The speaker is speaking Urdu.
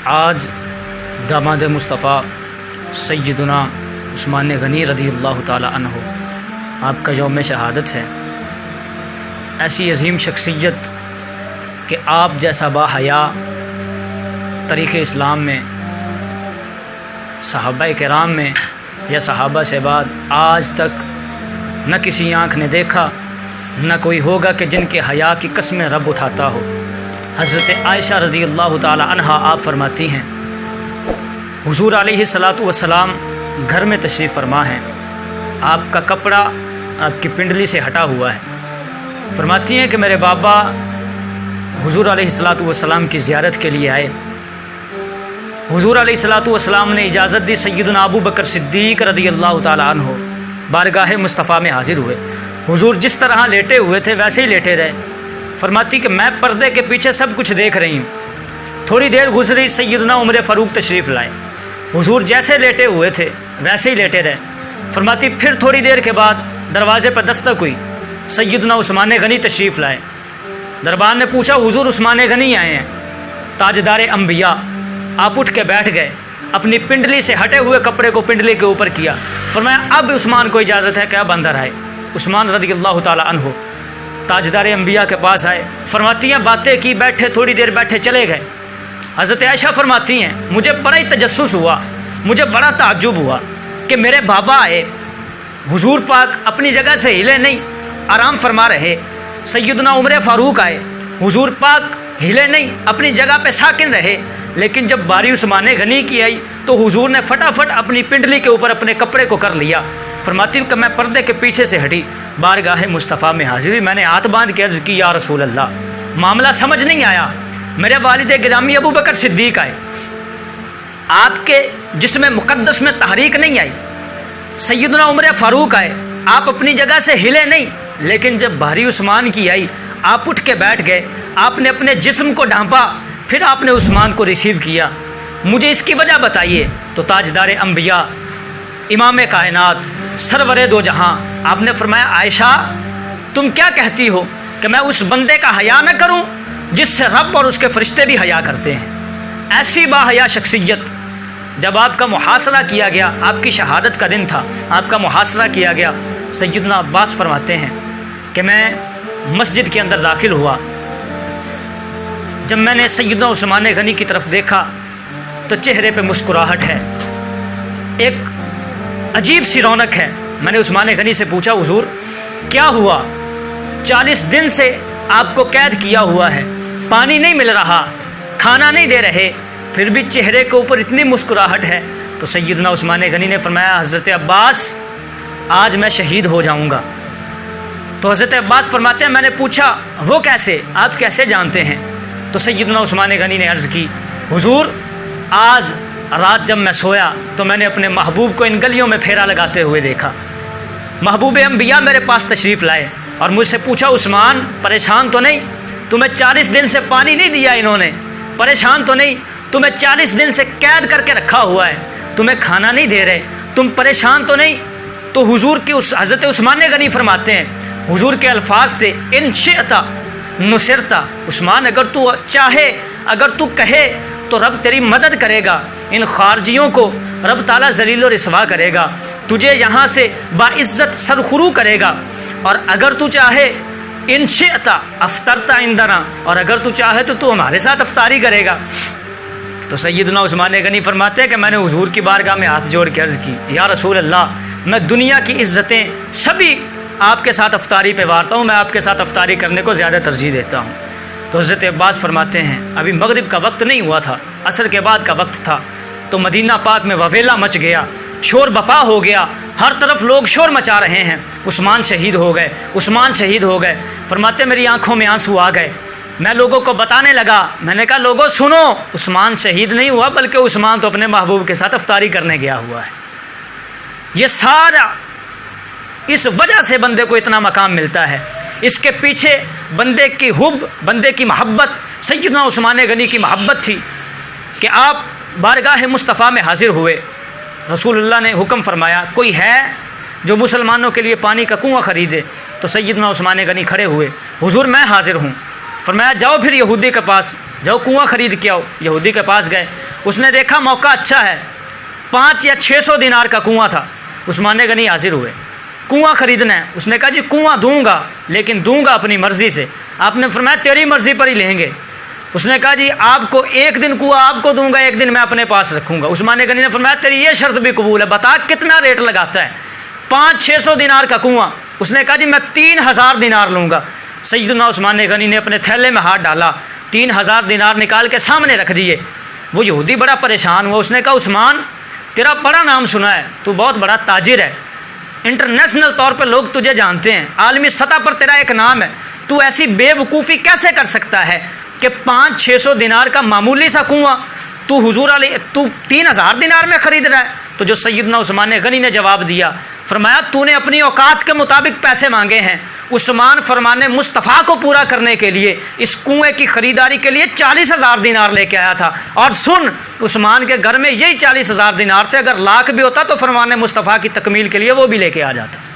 آج داماد مصطفیٰ سیدنا عثمان غنی رضی اللہ تعالی عنہ آپ کا یوم شہادت ہے۔ ایسی عظیم شخصیت کہ آپ جیسا با حیا تاریخ اسلام میں، صحابہ کرام میں یا صحابہ سے بعد آج تک نہ کسی آنکھ نے دیکھا، نہ کوئی ہوگا کہ جن کے حیا کی قسمیں رب اٹھاتا ہو۔ حضرت عائشہ رضی اللہ تعالی عنہا آپ فرماتی ہیں، حضور علیہ الصلاۃ والسلام گھر میں تشریف فرما ہے، آپ کا کپڑا آپ کی پنڈلی سے ہٹا ہوا ہے۔ فرماتی ہیں کہ میرے بابا حضور علیہ الصلاۃ والسلام کی زیارت کے لیے آئے۔ حضور علیہ الصلاۃ والسلام نے اجازت دی، سیدنا ابو بکر صدیق رضی اللہ تعالی عنہ بارگاہ مصطفیٰ میں حاضر ہوئے۔ حضور جس طرح لیٹے ہوئے تھے ویسے ہی لیٹے رہے۔ فرماتی کہ میں پردے کے پیچھے سب کچھ دیکھ رہی ہوں۔ تھوڑی دیر گزری، سیدنا عمر فاروق تشریف لائے۔ حضور جیسے لیٹے ہوئے تھے ویسے ہی لیٹے رہے۔ فرماتی پھر تھوڑی دیر کے بعد دروازے پر دستک ہوئی، سیدنا عثمان غنی تشریف لائے۔ دربار نے پوچھا حضور عثمان غنی آئے ہیں، تاجدار انبیاء۔ آپ اٹھ کے بیٹھ گئے، اپنی پنڈلی سے ہٹے ہوئے کپڑے کو پنڈلی کے اوپر کیا۔ فرمایا اب عثمان کو اجازت ہے کہ اب اندر آئے۔ عثمان رضی اللہ تعالی عنہ تاجدار انبیاء کے پاس آئے۔ فرماتی ہیں باتیں کی، بیٹھے، تھوڑی دیر بیٹھے، چلے گئے۔ حضرت عائشہ فرماتی ہیں مجھے بڑا ہی تجسس ہوا، مجھے بڑا تعجب ہوا کہ میرے بابا آئے، حضور پاک اپنی جگہ سے ہلے نہیں، آرام فرما رہے۔ سیدنا عمر فاروق آئے، حضور پاک ہلے نہیں، اپنی جگہ پہ ساکن رہے۔ لیکن جب باری عثمان غنی کی آئی تو حضور نے فٹافٹ اپنی پنڈلی کے اوپر اپنے کپڑے کو کر لیا۔ فرماتی ہوں کہ میں پردے کے پیچھے سے ہٹی، بارگاہ مصطفیٰ میں حاضر ہوئی۔ میں نے ہاتھ باندھ کے عرض کی یا رسول اللہ، معاملہ سمجھ نہیں آیا۔ میرے والد گرامی ابو بکر صدیق آئے، آپ کے جسم مقدس میں تحریک نہیں آئی۔ سیدنا عمر فاروق آئے، آپ اپنی جگہ سے ہلے نہیں، لیکن جب باری عثمان کی آئی آپ اٹھ کے بیٹھ گئے، آپ نے اپنے جسم کو ڈھانپا، پھر آپ نے عثمان کو ریسیو کیا۔ مجھے اس کی وجہ بتائیے۔ تو تاجدار انبیاء، امام کائنات، سرور دو جہاں، آپ نے فرمایا عائشہ تم کیا کہتی ہو کہ میں اس بندے کا حیا نہ کروں جس سے رب اور اس کے فرشتے بھی حیا کرتے ہیں؟ ایسی با حیا شخصیت۔ جب آپ کا محاصرہ کیا گیا، آپ کی شہادت کا دن تھا، آپ کا محاصرہ کیا گیا، سیدنا عباس فرماتے ہیں کہ میں مسجد کے اندر داخل ہوا، جب میں نے سیدنا عثمان غنی کی طرف دیکھا تو چہرے پہ مسکراہٹ ہے، ایک عجیب سی رونق ہے۔ میں نے عثمان غنی سے پوچھا حضور کیا ہوا؟ 40 دن سے آپ کو قید کیا ہوا ہے، پانی نہیں مل رہا، کھانا نہیں دے رہے، پھر بھی چہرے کے اوپر اتنی مسکراہٹ ہے۔ تو سیدنا عثمان غنی نے فرمایا حضرت عباس آج میں شہید ہو جاؤں گا۔ تو حضرت عباس فرماتے ہیں میں نے پوچھا وہ کیسے، آپ کیسے جانتے ہیں؟ تو سیدنا عثمان غنی نے عرض کی حضور آج رات جب میں سویا تو میں نے اپنے محبوب کو ان گلیوں میں پھیرا لگاتے ہوئے دیکھا۔ محبوب انبیاء میرے پاس تشریف لائے اور مجھ سے پوچھا عثمان پریشان تو نہیں؟ تمہیں 40 دن سے پانی نہیں دیا انہوں نے، پریشان تو نہیں؟ تمہیں 40 دن سے قید کر کے رکھا ہوا ہے، تمہیں کھانا نہیں دے رہے، تم پریشان تو نہیں؟ تو حضور کے حضرت عثمان غنی فرماتے ہیں، حضور کے الفاظ تھے ان شئت نصرت، عثمان اگر تو چاہے، اگر تو کہے تو رب تیری مدد کرے گا، ان خارجیوں کو رب تعالیٰ ذلیل و رسوا کرے گا، تجھے یہاں سے باعزت سرخرو کرے گا، اور اگر تو چاہے ان شئت افطرت عندنا، اور اگر تو چاہے تو ہمارے ساتھ افطاری کرے گا۔ تو سیدنا عثمان غنی فرماتے ہیں کہ میں نے حضور کی بارگاہ میں ہاتھ جوڑ کے عرض کی یا رسول اللہ میں دنیا کی عزتیں سبھی آپ کے ساتھ افطاری پہ وارتا ہوں، میں آپ کے ساتھ افطاری کرنے کو زیادہ ترجیح دیتا ہوں۔ تو حضرت عباس فرماتے ہیں ابھی مغرب کا وقت نہیں ہوا تھا، عصر کے بعد کا وقت تھا، تو مدینہ پاک میں وویلا مچ گیا، شور بپا ہو گیا، ہر طرف لوگ شور مچا رہے ہیں، عثمان شہید ہو گئے، عثمان شہید ہو گئے۔ فرماتے میری آنکھوں میں آنسو آ گئے، میں لوگوں کو بتانے لگا، میں نے کہا لوگوں سنو، عثمان شہید نہیں ہوا بلکہ عثمان تو اپنے محبوب کے ساتھ افطاری کرنے گیا ہوا ہے۔ یہ سارا اس وجہ سے بندے کو اتنا مقام ملتا ہے، اس کے پیچھے بندے کی حب، بندے کی محبت، سیدنا عثمان غنی کی محبت تھی کہ آپ بارگاہ مصطفیٰ میں حاضر ہوئے۔ رسول اللہ نے حکم فرمایا کوئی ہے جو مسلمانوں کے لیے پانی کا کنواں خریدے؟ تو سیدنا عثمان غنی کھڑے ہوئے، حضور میں حاضر ہوں۔ فرمایا جاؤ پھر یہودی کے پاس، جاؤ کنواں خرید کے آؤ۔ یہودی کے پاس گئے، اس نے دیکھا موقع اچھا ہے، 500 یا 600 دینار کا کنواں تھا۔ عثمان غنی حاضر ہوئے، کنواں خریدنا ہے۔ اس نے کہا جی کنواں دوں گا، لیکن دوں گا اپنی مرضی سے۔ آپ نے فرمایا تیری مرضی پر ہی لیں گے۔ اس نے کہا جی آپ کو ایک دن کنواں آپ کو دوں گا، ایک دن میں اپنے پاس رکھوں گا۔ عثمان غنی نے فرمایا تیری یہ شرط بھی قبول ہے، بتا کتنا ریٹ لگاتا ہے؟ 500-600 دینار کا کنواں۔ اس نے کہا جی میں 3000 دینار لوں گا۔ سیدنا عثمان غنی نے اپنے تھیلے میں ہاتھ ڈالا، 3000 دینار نکال کے سامنے رکھ دیے۔ وہ یہودی بڑا پریشان ہوا، اس نے کہا عثمان تیرا بڑا نام سنا ہے، تو بہت بڑا تاجر ہے، انٹرنیشنل طور پر لوگ تجھے جانتے ہیں، عالمی سطح پر تیرا ایک نام ہے، تو ایسی بے وقوفی کیسے کر سکتا ہے کہ 500-600 دینار کا معمولی سا کنواں تو حضور علیہ تو 3000 دینار میں خرید رہا ہے؟ تو جو سیدنا عثمان غنی نے جواب دیا، فرمایا تو نے اپنی اوقات کے مطابق پیسے مانگے ہیں، عثمان فرمان مصطفیٰ کو پورا کرنے کے لیے اس کنویں کی خریداری کے لیے 40,000 دینار لے کے آیا تھا۔ اور سن، عثمان کے گھر میں یہی 40,000 دینار تھے، اگر لاکھ بھی ہوتا تو فرمان مصطفیٰ کی تکمیل کے لیے وہ بھی لے کے آ جاتا۔